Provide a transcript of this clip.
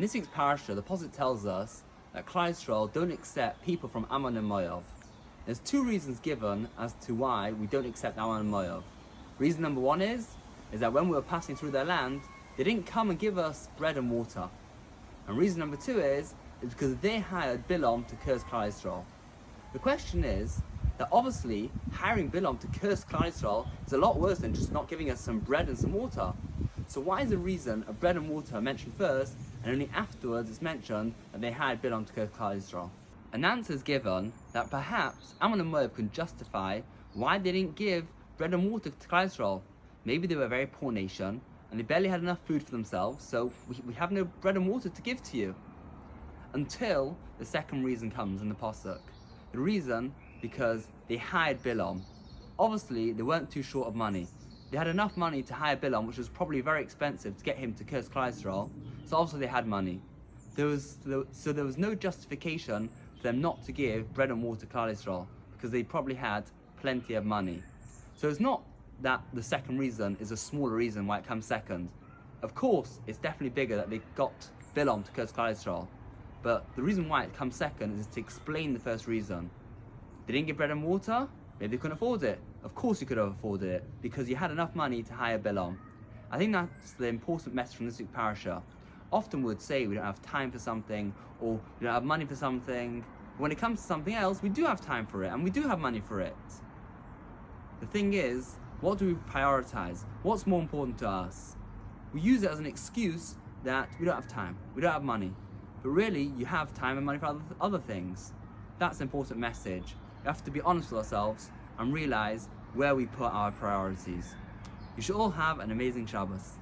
this week's Parashas, the Pasuk tells us that Klal Yisrael don't accept people from Ammon and Moav. There's two reasons given as to why we don't accept Ammon and Moav. Reason number one is that when we were passing through their land, they didn't come and give us bread and water. And reason number two is because they hired Bilam to curse Klal Yisrael. The question is that obviously hiring Bilam to curse Klal Yisrael is a lot worse than just not giving us some bread and some water. So why is the reason of bread and water mentioned first, and only afterwards it's mentioned that they hired Bilam to curse Klal Yisrael? An answer is given that perhaps Ammon and Moab can justify why they didn't give bread and water to Klal Yisrael. Maybe they were a very poor nation and they barely had enough food for themselves, so we have no bread and water to give to you. Until the second reason comes in the Pasuk. The reason, because they hired Bilam. Obviously, they weren't too short of money. They had enough money to hire Bilam, which was probably very expensive to get him to curse Klal Yisrael, so obviously they had money. There was no justification for them not to give bread and water to Klal Yisrael, because they probably had plenty of money. So it's not that the second reason is a smaller reason why it comes second. Of course, it's definitely bigger that they got Bilam to curse Klal Yisrael, but the reason why it comes second is to explain the first reason. They didn't give bread and water, maybe they couldn't afford it. Of course you could have afforded it, because you had enough money to hire Bilam. I think that's the important message from this week's parasha. Often we would say we don't have time for something, or we don't have money for something. When it comes to something else, we do have time for it, and we do have money for it. The thing is, what do we prioritize? What's more important to us? We use it as an excuse that we don't have time, we don't have money. But really, you have time and money for other things. That's an important message. We have to be honest with ourselves and realize where we put our priorities. You should all have an amazing Shabbos.